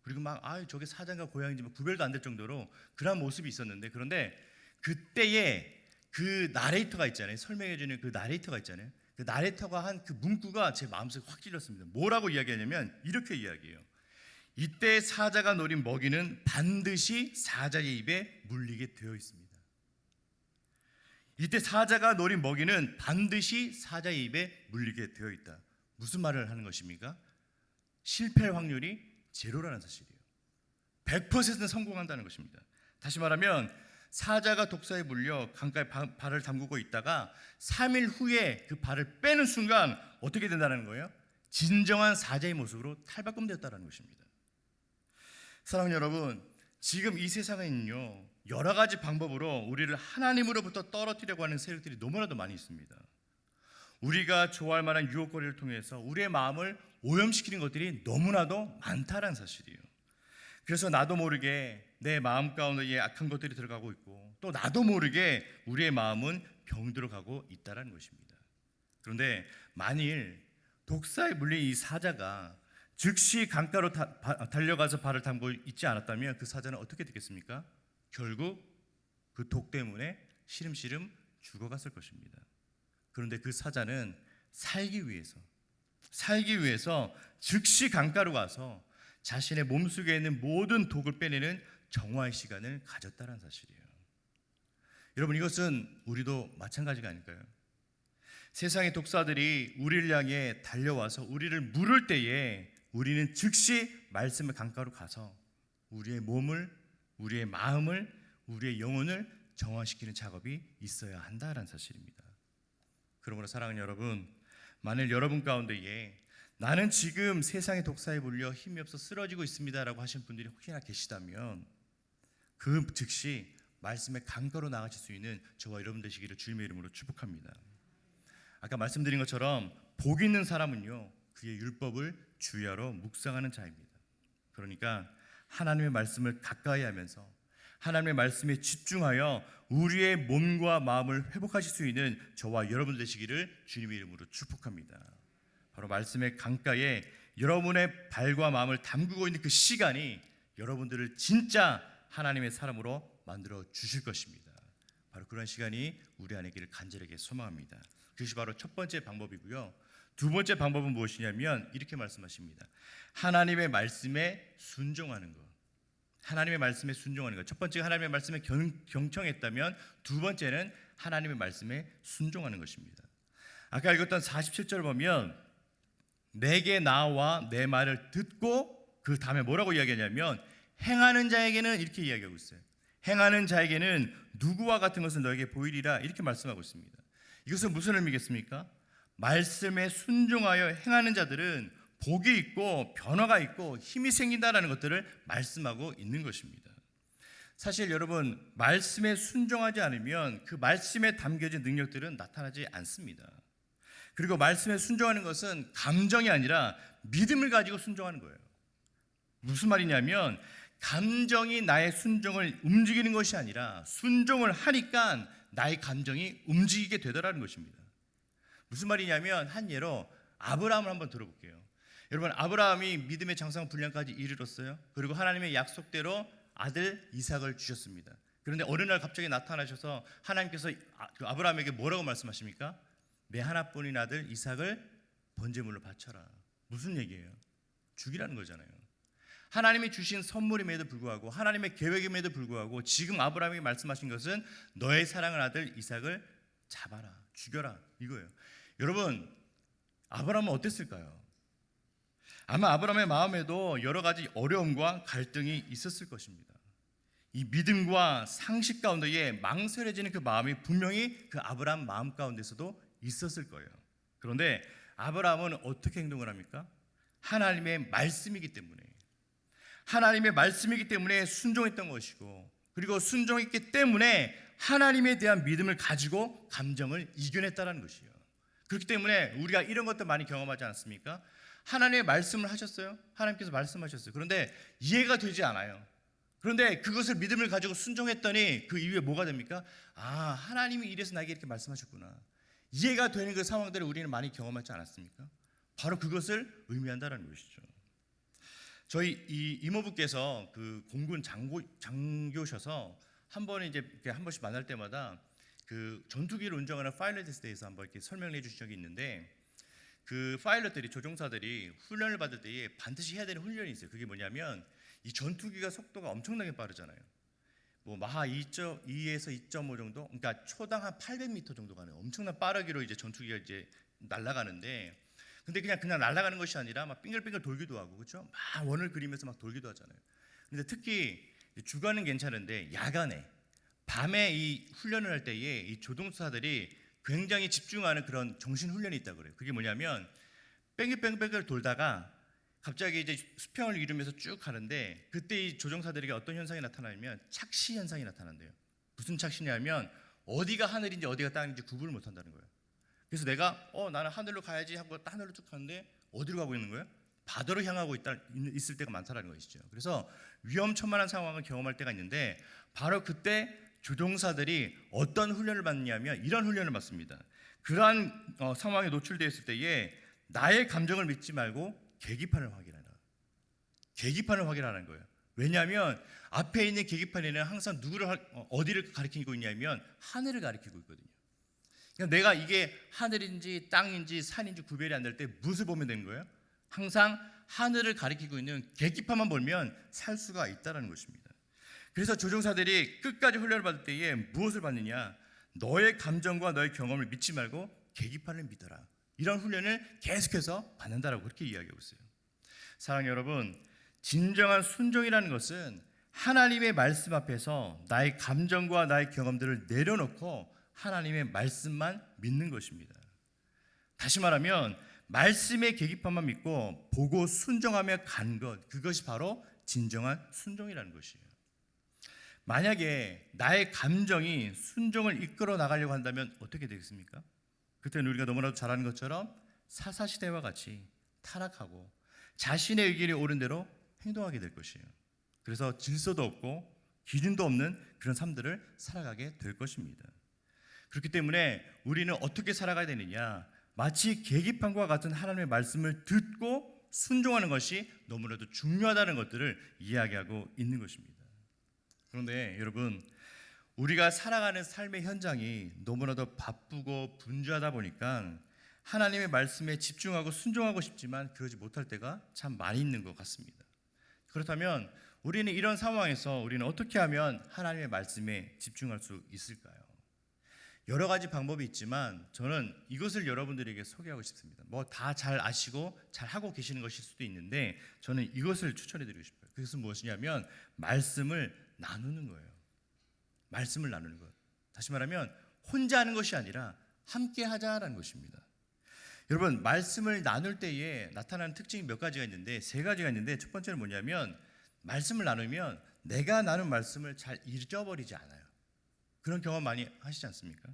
그리고 막 저게 사자인가 고양인지 뭐 구별도 안 될 정도로 그런 모습이 있었는데, 그런데 그때에 그 나레이터가 있잖아요. 설명해주는 그 나레이터가 있잖아요. 그 나레이터가 한 그 문구가 제 마음속에 확 찔렸습니다. 뭐라고 이야기하냐면 이렇게 이야기해요. 이때 사자가 노린 먹이는 반드시 사자의 입에 물리게 되어 있습니다. 이때 사자가 노린 먹이는 반드시 사자의 입에 물리게 되어 있다. 무슨 말을 하는 것입니까? 실패할 확률이 제로라는 사실이에요. 100%는 성공한다는 것입니다. 다시 말하면 사자가 독사에 물려 강가에 발을 담그고 있다가 3일 후에 그 발을 빼는 순간 어떻게 된다는 거예요? 진정한 사자의 모습으로 탈바꿈되었다는 것입니다. 사랑하는 여러분, 지금 이 세상에는요, 여러 가지 방법으로 우리를 하나님으로부터 떨어뜨리려고 하는 세력들이 너무나도 많이 있습니다. 우리가 좋아할 만한 유혹거리를 통해서 우리의 마음을 오염시키는 것들이 너무나도 많다는 사실이에요. 그래서 나도 모르게 내 마음 가운데 악한 것들이 들어가고 있고, 또 나도 모르게 우리의 마음은 병들어 가고 있다는 것입니다. 그런데 만일 독사에 물린 이 사자가 즉시 강가로 달려가서 발을 담고 있지 않았다면 그 사자는 어떻게 됐겠습니까? 결국 그 독 때문에 시름시름 죽어갔을 것입니다. 그런데 그 사자는 살기 위해서 즉시 강가로 가서 자신의 몸속에 있는 모든 독을 빼내는 정화의 시간을 가졌다는 사실이에요. 여러분, 이것은 우리도 마찬가지가 아닐까요? 세상의 독사들이 우리를 향해 달려와서 우리를 물을 때에 우리는 즉시 말씀의 강가로 가서 우리의 몸을, 우리의 마음을, 우리의 영혼을 정화시키는 작업이 있어야 한다는 사실입니다. 그러므로 사랑하는 여러분, 만일 여러분 가운데에 나는 지금 세상의 독사에 물려 힘이 없어 쓰러지고 있습니다라고 하신 분들이 혹시나 계시다면 그 즉시 말씀의 강가로 나가실 수 있는 저와 여러분 되시기를 주님의 이름으로 축복합니다. 아까 말씀드린 것처럼 복 있는 사람은요, 그의 율법을 주야로 묵상하는 자입니다. 그러니까 하나님의 말씀을 가까이 하면서 하나님의 말씀에 집중하여 우리의 몸과 마음을 회복하실 수 있는 저와 여러분 되시기를 주님의 이름으로 축복합니다. 바로 말씀의 강가에 여러분의 발과 마음을 담그고 있는 그 시간이 여러분들을 진짜 하나님의 사람으로 만들어 주실 것입니다. 바로 그런 시간이 우리 안에 있기를 간절하게 소망합니다. 그것이 바로 첫 번째 방법이고요. 두 번째 방법은 무엇이냐면 이렇게 말씀하십니다. 하나님의 말씀에 순종하는 것. 하나님의 말씀에 순종하는 것. 첫 번째가 하나님의 말씀에 경청했다면 두 번째는 하나님의 말씀에 순종하는 것입니다. 아까 읽었던 47절 보면 내게 나와 내 말을 듣고 그 다음에 뭐라고 이야기하냐면 행하는 자에게는 이렇게 이야기하고 있어요. 행하는 자에게는 누구와 같은 것을 너에게 보이리라 이렇게 말씀하고 있습니다. 이것은 무슨 의미겠습니까? 말씀에 순종하여 행하는 자들은 복이 있고 변화가 있고 힘이 생긴다라는 것들을 말씀하고 있는 것입니다. 사실 여러분, 말씀에 순종하지 않으면 그 말씀에 담겨진 능력들은 나타나지 않습니다. 그리고 말씀에 순종하는 것은 감정이 아니라 믿음을 가지고 순종하는 거예요. 무슨 말이냐면 감정이 나의 순종을 움직이는 것이 아니라 순종을 하니까 나의 감정이 움직이게 되더라는 것입니다. 무슨 말이냐면 한 예로 아브라함을 한번 들어볼게요. 여러분, 아브라함이 믿음의 장성 분량까지 이르렀어요. 그리고 하나님의 약속대로 아들 이삭을 주셨습니다. 그런데 어느 날 갑자기 나타나셔서 하나님께서 아브라함에게 뭐라고 말씀하십니까? 내 하나뿐인 아들 이삭을 번제물로 바쳐라. 무슨 얘기예요? 죽이라는 거잖아요. 하나님이 주신 선물임에도 불구하고 하나님의 계획임에도 불구하고 지금 아브라함이 말씀하신 것은 너의 사랑하는 아들 이삭을 잡아라, 죽여라 이거예요. 여러분, 아브라함은 어땠을까요? 아마 아브라함의 마음에도 여러 가지 어려움과 갈등이 있었을 것입니다. 이 믿음과 상식 가운데에 망설여지는 그 마음이 분명히 그 아브라함 마음 가운데서도 있었을 거예요. 그런데 아브라함은 어떻게 행동을 합니까? 하나님의 말씀이기 때문에 순종했던 것이고, 그리고 순종했기 때문에 하나님에 대한 믿음을 가지고 감정을 이겨냈다는 것이에요. 그렇기 때문에 우리가 이런 것도 많이 경험하지 않습니까? 하나님의 말씀을 하셨어요. 하나님께서 말씀하셨어요. 그런데 이해가 되지 않아요. 그런데 그것을 믿음을 가지고 순종했더니 그 이후에 뭐가 됩니까? 아, 하나님이 이래서 나에게 이렇게 말씀하셨구나. 이해가 되는 그 상황들을 우리는 많이 경험하지 않았습니까? 바로 그것을 의미한다는 것이죠. 저희 이 이모부께서 그 공군 장교셔서 한 번에 이제 한 번씩 만날 때마다 그 전투기를 운전하는 파일럿에 대해서 한번 이렇게 설명을 해주신 적이 있는데, 그 파일럿들이, 조종사들이 훈련을 받을 때에 반드시 해야 되는 훈련이 있어요. 그게 뭐냐면 이 전투기가 속도가 엄청나게 빠르잖아요. 뭐 마하 2에서 2.5 정도, 그러니까 초당 한 800m 정도 가는 엄청난 빠르기로 이제 전투기가 이제 날아가는데, 근데 그냥 날아가는 것이 아니라 막 빙글빙글 돌기도 하고, 그렇죠? 막 원을 그리면서 막 돌기도 하잖아요. 근데 특히 주간은 괜찮은데 야간에, 밤에 이 훈련을 할 때에 이 조종사들이 굉장히 집중하는 그런 정신 훈련이 있다고 그래요. 그게 뭐냐면 뺑글뺑글 돌다가 갑자기 이제 수평을 이루면서 쭉 가는데, 그때 이 조종사들에게 어떤 현상이 나타나냐면 착시 현상이 나타난대요. 무슨 착시냐면 어디가 하늘인지 어디가 땅인지 구분을 못 한다는 거예요. 그래서 내가 나는 하늘로 가야지 하고 하늘로 쭉 가는데 어디로 가고 있는 거예요? 바다로 향하고 있을 때가 많다는 것이죠. 그래서 위험천만한 상황을 경험할 때가 있는데, 바로 그때 조종사들이 어떤 훈련을 받느냐면 이런 훈련을 받습니다. 그러한 상황에 노출되어 있을 때에 나의 감정을 믿지 말고 계기판을 확인하라. 계기판을 확인하는 거예요. 왜냐하면 앞에 있는 계기판에는 항상 어디를 가리키고 있냐면 하늘을 가리키고 있거든요. 그러니까 내가 이게 하늘인지 땅인지 산인지 구별이 안 될 때 무엇을 보면 되는 거예요? 항상 하늘을 가리키고 있는 계기판만 보면 살 수가 있다는 것입니다. 그래서 조종사들이 끝까지 훈련을 받을 때에 무엇을 받느냐? 너의 감정과 너의 경험을 믿지 말고 계기판을 믿어라. 이런 훈련을 계속해서 받는다라고 그렇게 이야기하고 있어요. 사랑하는 여러분, 진정한 순종이라는 것은 하나님의 말씀 앞에서 나의 감정과 나의 경험들을 내려놓고 하나님의 말씀만 믿는 것입니다. 다시 말하면 말씀의 계기판만 믿고 보고 순종하며 간 것, 그것이 바로 진정한 순종이라는 것이에요. 만약에 나의 감정이 순종을 이끌어 나가려고 한다면 어떻게 되겠습니까? 그때는 우리가 너무나도 잘 아는 것처럼 사사시대와 같이 타락하고 자신의 의견이 옳은 대로 행동하게 될 것이에요. 그래서 질서도 없고 기준도 없는 그런 삶들을 살아가게 될 것입니다. 그렇기 때문에 우리는 어떻게 살아가야 되느냐? 마치 계기판과 같은 하나님의 말씀을 듣고 순종하는 것이 너무나도 중요하다는 것들을 이야기하고 있는 것입니다. 그런데 여러분, 우리가 살아가는 삶의 현장이 너무나도 바쁘고 분주하다 보니까 하나님의 말씀에 집중하고 순종하고 싶지만 그러지 못할 때가 참 많이 있는 것 같습니다. 그렇다면 우리는 이런 상황에서 우리는 어떻게 하면 하나님의 말씀에 집중할 수 있을까요? 여러 가지 방법이 있지만 저는 이것을 여러분들에게 소개하고 싶습니다. 뭐 다 잘 아시고 잘 하고 계시는 것일 수도 있는데 저는 이것을 추천해드리고 싶어요. 그것은 무엇이냐면 말씀을 나누는 거예요. 말씀을 나누는 것. 다시 말하면 혼자 하는 것이 아니라 함께 하자라는 것입니다. 여러분, 말씀을 나눌 때에 나타나는 특징이 몇 가지가 있는데 세 가지가 있는데 첫 번째는 뭐냐면 말씀을 나누면 내가 나눈 말씀을 잘 잊어버리지 않아요. 그런 경험 많이 하시지 않습니까?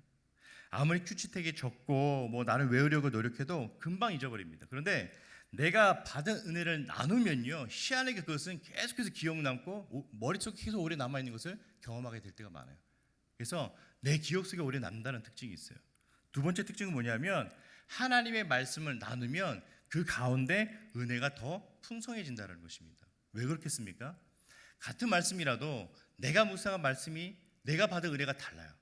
아무리 큐티텍이 적고 뭐 나는 외우려고 노력해도 금방 잊어버립니다. 그런데 내가 받은 은혜를 나누면요, 희한하게 그것은 계속해서 기억 남고 머릿속에 계속 오래 남아있는 것을 경험하게 될 때가 많아요. 그래서 내 기억 속에 오래 남는다는 특징이 있어요. 두 번째 특징은 뭐냐면 하나님의 말씀을 나누면 그 가운데 은혜가 더 풍성해진다는 것입니다. 왜 그렇겠습니까? 같은 말씀이라도 내가 묵상한 말씀이 내가 받은 은혜가 달라요.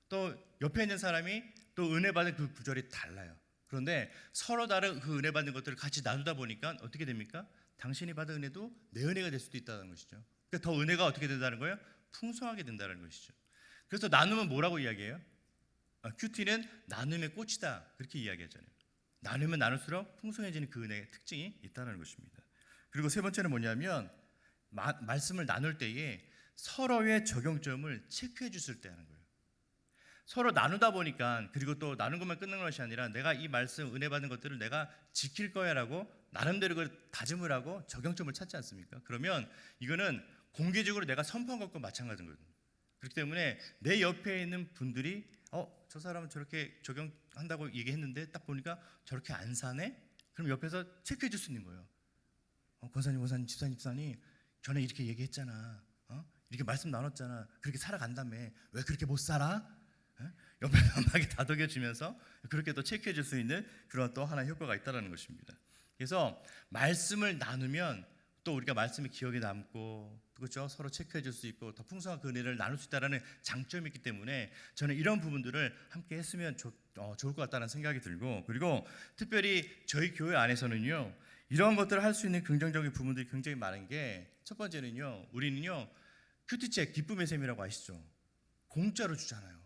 또 옆에 있는 사람이 또 은혜 받은 그 구절이 달라요. 그런데 서로 다른 그 은혜 받는 것들을 같이 나누다 보니까 어떻게 됩니까? 당신이 받은 은혜도 내 은혜가 될 수도 있다는 것이죠. 그러니까 더 은혜가 어떻게 된다는 거예요? 풍성하게 된다는 것이죠. 그래서 나누면 뭐라고 이야기해요? 큐티는 나눔의 꽃이다, 그렇게 이야기하잖아요. 나누면 나눌수록 풍성해지는 그 은혜의 특징이 있다는 것입니다. 그리고 세 번째는 뭐냐면 말씀을 나눌 때에 서로의 적용점을 체크해 주실 때 하는 거예요. 서로 나누다 보니까, 그리고 또 나눈 것만 끝난 것이 아니라 내가 이 말씀 은혜 받은 것들을 내가 지킬 거야라고 나름대로 그 다짐을 하고 적용점을 찾지 않습니까? 그러면 이거는 공개적으로 내가 선포한 것과 마찬가지인 거예요. 그렇기 때문에 내 옆에 있는 분들이 저 사람은 저렇게 적용한다고 얘기했는데 딱 보니까 저렇게 안 사네? 그럼 옆에서 체크해 줄 수 있는 거예요. 권사님, 집사님 전에 이렇게 얘기했잖아. 이렇게 말씀 나눴잖아. 그렇게 살아간다며. 왜 그렇게 못 살아? 옆에 남에게 다독여주면서 그렇게 또 체크해 줄 수 있는 그런 또 하나의 효과가 있다는 것입니다. 그래서 말씀을 나누면 또 우리가 말씀이 기억에 남고, 그렇죠? 서로 체크해 줄 수 있고 더 풍성한 그 은혜를 나눌 수 있다는 장점이 있기 때문에 저는 이런 부분들을 함께 했으면 좋을 것 같다는 생각이 들고, 그리고 특별히 저희 교회 안에서는요, 이런 것들을 할 수 있는 긍정적인 부분들이 굉장히 많은 게, 첫 번째는요, 우리는요 큐티책 기쁨의 셈이라고 아시죠? 공짜로 주잖아요.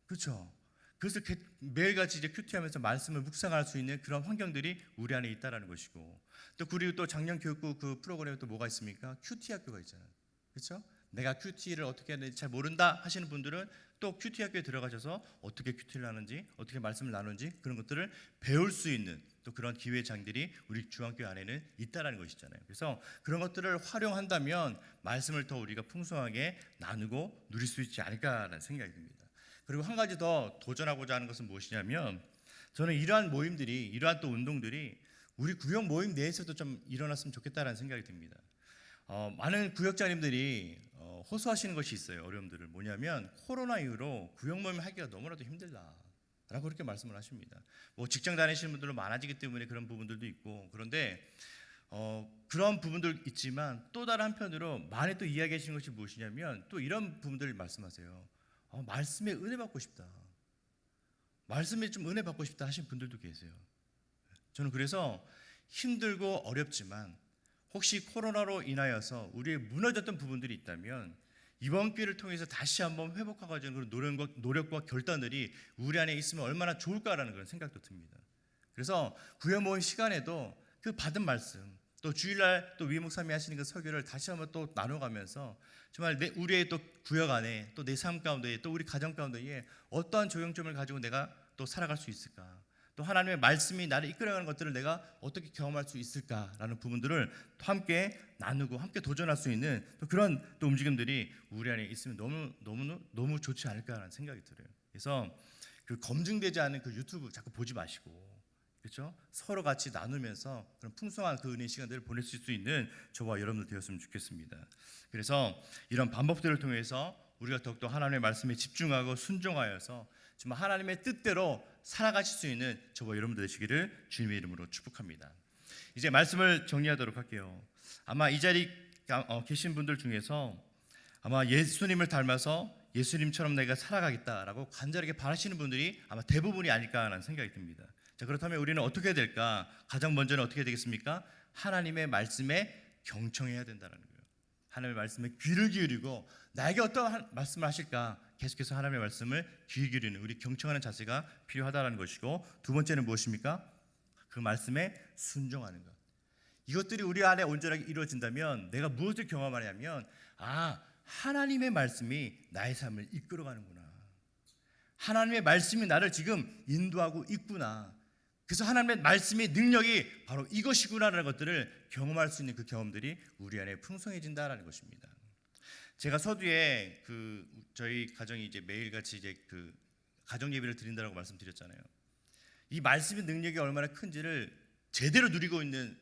그렇죠? 그것을 매일같이 이제 큐티하면서 말씀을 묵상할 수 있는 그런 환경들이 우리 안에 있다라는 것이고, 또 그리고 또 작년 교육부 그 프로그램에 또 뭐가 있습니까? 큐티 학교가 있잖아요. 그렇죠? 내가 큐티를 어떻게 해야 되는지 잘 모른다 하시는 분들은 또 큐티 학교에 들어가셔서 어떻게 큐티를 하는지, 어떻게 말씀을 나누는지 그런 것들을 배울 수 있는 또 그런 기회 장들이 우리 중앙교회 안에는 있다라는 것이잖아요. 그래서 그런 것들을 활용한다면 말씀을 더 우리가 풍성하게 나누고 누릴 수 있지 않을까라는 생각이 듭니다. 그리고 한 가지 더 도전하고자 하는 것은 무엇이냐면, 저는 이러한 모임들이, 이러한 또 운동들이 우리 구역 모임 내에서도 좀 일어났으면 좋겠다라는 생각이 듭니다. 많은 구역장님들이 호소하시는 것이 있어요. 어려움들을. 뭐냐면 코로나 이후로 구역 모임 하기가 너무나도 힘들다라고 그렇게 말씀을 하십니다. 뭐 직장 다니시는 분들도 많아지기 때문에 그런 부분들도 있고, 그런데 그런 부분들 있지만 또 다른 한편으로 많이 또 이야기하시는 것이 무엇이냐면 또 이런 부분들을 말씀하세요. 말씀에 은혜 받고 싶다. 말씀에 좀 은혜 받고 싶다 하신 분들도 계세요. 저는 그래서 힘들고 어렵지만 혹시 코로나로 인하여서 우리의 무너졌던 부분들이 있다면 이번 기회를 통해서 다시 한번 회복하고자 하는 그런 노력과 결단들이 우리 안에 있으면 얼마나 좋을까라는 그런 생각도 듭니다. 그래서 구역 모임 시간에도 그 받은 말씀 또 주일날 또 위목삼이 하시는 그 설교를 다시 한번 또 나눠가면서 정말 우리의 또 구역 안에 또 내 삶 가운데 또 우리 가정 가운데에 어떠한 조용점을 가지고 내가 또 살아갈 수 있을까, 또 하나님의 말씀이 나를 이끌어가는 것들을 내가 어떻게 경험할 수 있을까라는 부분들을 또 함께 나누고 함께 도전할 수 있는 또 그런 또 움직임들이 우리 안에 있으면 너무 좋지 않을까라는 생각이 들어요. 그래서 그 검증되지 않은 그 유튜브 자꾸 보지 마시고, 그렇죠? 서로 같이 나누면서 그런 풍성한 그 은혜의 시간들을 보내실 수 있는 저와 여러분들 되었으면 좋겠습니다. 그래서 이런 방법들을 통해서 우리가 더욱더 하나님의 말씀에 집중하고 순종하여서 정말 하나님의 뜻대로 살아가실 수 있는 저와 여러분들 되시기를 주님의 이름으로 축복합니다. 이제 말씀을 정리하도록 할게요. 아마 이 자리에 계신 분들 중에서 아마 예수님을 닮아서 예수님처럼 내가 살아가겠다라고 간절하게 바라시는 분들이 아마 대부분이 아닐까 하는 생각이 듭니다. 자, 그렇다면 우리는 어떻게 해야 될까? 가장 먼저는 어떻게 되겠습니까? 하나님의 말씀에 경청해야 된다는 거예요. 하나님의 말씀에 귀를 기울이고 나에게 어떤 말씀을 하실까? 계속해서 하나님의 말씀을 귀 기울이는 우리 경청하는 자세가 필요하다는 것이고, 두 번째는 무엇입니까? 그 말씀에 순종하는 것. 이것들이 우리 안에 온전하게 이루어진다면 내가 무엇을 경험하냐면 하나님의 말씀이 나의 삶을 이끌어가는구나. 하나님의 말씀이 나를 지금 인도하고 있구나. 그래서 하나님의 말씀의 능력이 바로 이것이구나라는 것들을 경험할 수 있는 그 경험들이 우리 안에 풍성해진다라는 것입니다. 제가 서두에 저희 가정이 이제 매일같이 이제 그 가정 예배를 드린다고 말씀드렸잖아요. 이 말씀의 능력이 얼마나 큰지를 제대로 누리고 있는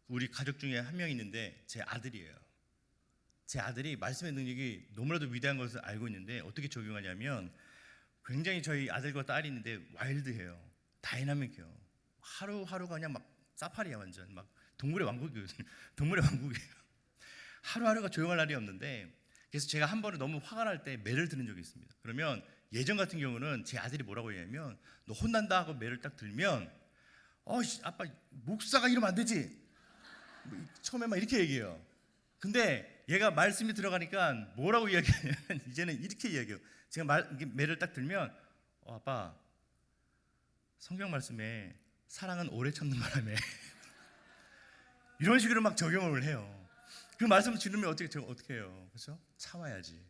우리 가족 중에 한 명 있는데 제 아들이에요. 제 아들이 말씀의 능력이 너무나도 위대한 것을 알고 있는데 어떻게 적용하냐면, 굉장히 저희 아들과 딸이 있는데 와일드해요. 다이나믹해요. 하루하루가 그냥 막 사파리야. 완전 막 동물의 왕국이에요. 동물의 왕국이에요. 하루하루가 조용할 날이 없는데, 그래서 제가 한 번은 너무 화가 날 때 매를 드는 적이 있습니다. 그러면 예전 같은 경우는 제 아들이 뭐라고 했냐면, 너 혼난다 하고 매를 딱 들면 아빠 목사가 이러면 안 되지. 처음에 막 이렇게 얘기해요. 근데 얘가 말씀이 들어가니까 뭐라고 이야기하냐면 이제는 이렇게 이야기해요. 제가 매를 딱 들면 아빠, 성경 말씀에 사랑은 오래 참는 바람에 이런 식으로 막 적용을 해요. 그 말씀을 들으면 어떻게 해요? 그렇죠? 참아야지.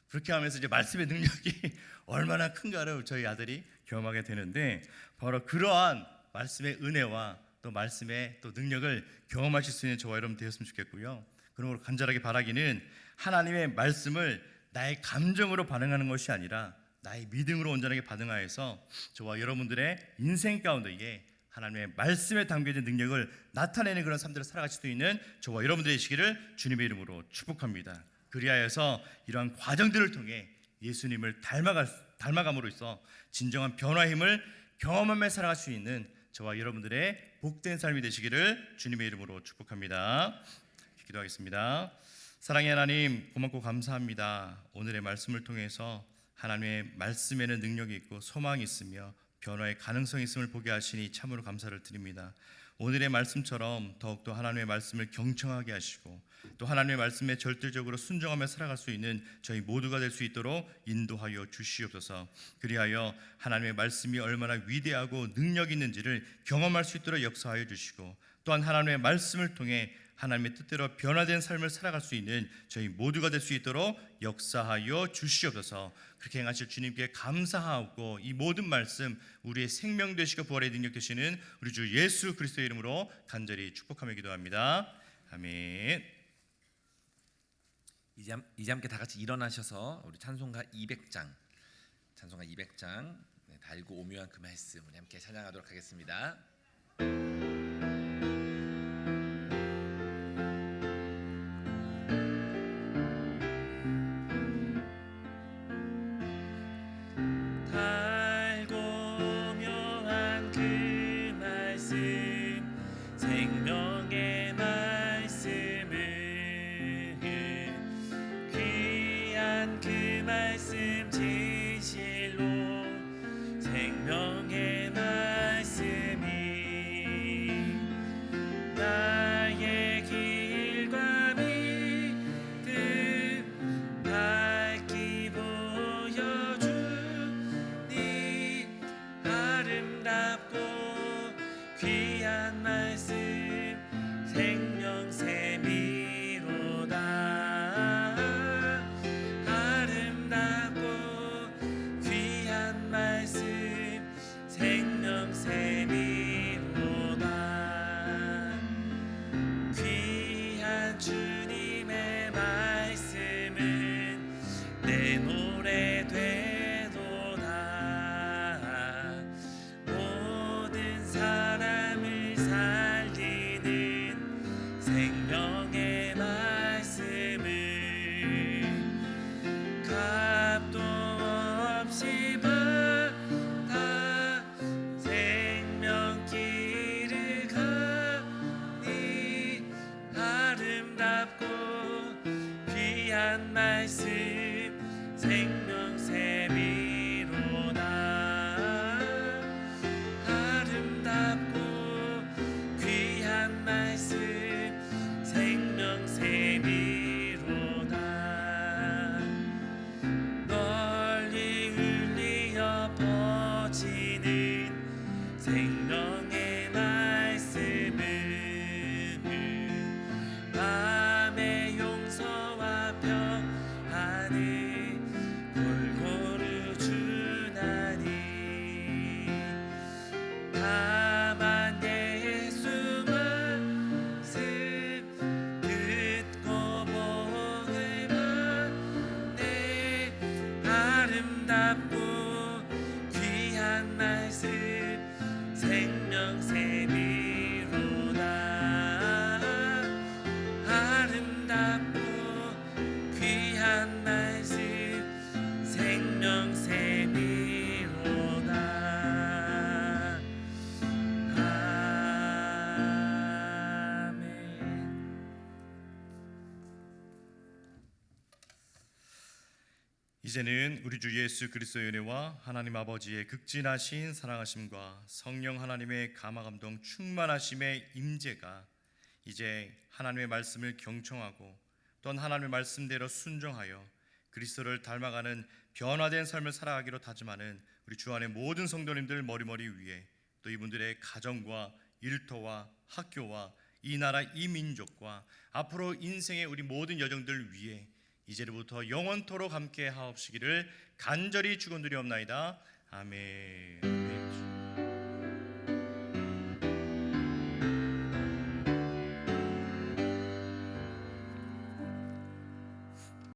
그렇게 하면서 이제 말씀의 능력이 얼마나 큰가를 저희 아들이 경험하게 되는데, 바로 그러한 말씀의 은혜와 또 말씀의 또 능력을 경험하실 수 있는 저와 여러분 되었으면 좋겠고요. 그러므로 간절하게 바라기는 하나님의 말씀을 나의 감정으로 반응하는 것이 아니라 나의 믿음으로 온전하게 반응하여서 저와 여러분들의 인생 가운데에 하나님의 말씀에 담겨진 능력을 나타내는 그런 삶들을 살아가실 수 있는 저와 여러분들의 되시기를 주님의 이름으로 축복합니다. 그리하여서 이러한 과정들을 통해 예수님을 닮아감으로 있어 진정한 변화의 힘을 경험하며 살아갈 수 있는 저와 여러분들의 복된 삶이 되시기를 주님의 이름으로 축복합니다. 기도하겠습니다. 사랑의 하나님, 고맙고 감사합니다. 오늘의 말씀을 통해서 하나님의 말씀에는 능력이 있고 소망이 있으며 변화의 가능성이 있음을 보게 하시니 참으로 감사를 드립니다. 오늘의 말씀처럼 더욱더 하나님의 말씀을 경청하게 하시고 또 하나님의 말씀에 절대적으로 순종하며 살아갈 수 있는 저희 모두가 될 수 있도록 인도하여 주시옵소서. 그리하여 하나님의 말씀이 얼마나 위대하고 능력 있는지를 경험할 수 있도록 역사하여 주시고, 또한 하나님의 말씀을 통해 하나님의 뜻대로 변화된 삶을 살아갈 수 있는 저희 모두가 될 수 있도록 역사하여 주시옵소서. 그렇게 행하실 주님께 감사하고 이 모든 말씀 우리의 생명 되시고 부활의 능력 되시는 우리 주 예수 그리스도의 이름으로 간절히 축복하며 기도합니다. 아멘. 이제 함께 다 같이 일어나셔서 우리 찬송가 200장 달고 오묘한 그 말씀 우리 함께 찬양하도록 하겠습니다. 달고 묘한 그 말씀 생명의 말씀 진실로 생명의 말씀이 나의 길과 믿음 밝히 보여주니 아름답고 귀한 말씀 생명샘이로다. 아름답고 귀한 말씀 생명샘이로다. 귀한 주님의 말씀은 내 노래 되도다. 모든 사람을 살리는 생명의 말씀을 값도 없이 받아 생명길을 가니 아름답고 귀한 말씀 생명샘이로다. 아름답고 귀한 말씀 생명샘이로다. 널리 울리어 퍼지는 생명의 말씀은 마음의 용서와 평안을 골고루 주나니 다만 예수 말씀 듣고 복을 받네. 아름답고 귀한 말씀 생명샘이로다. 아름답고 귀한 말씀 생명샘이로다. 아멘. 이제는 우리 주 예수 그리스도의 은혜와 하나님 아버지의 극진하신 사랑하심과 성령 하나님의 감화감동 충만하심의 임재가 이제 하나님의 말씀을 경청하고 또한 하나님의 말씀대로 순종하여 그리스도를 닮아가는 변화된 삶을 살아가기로 다짐하는 우리 주 안의 모든 성도님들 머리머리 위에 또 이분들의 가정과 일터와 학교와 이 나라 이 민족과 앞으로 인생의 우리 모든 여정들 위에 이제로부터 영원토록 함께 하옵시기를 간절히 축원드리옵나이다. 아멘.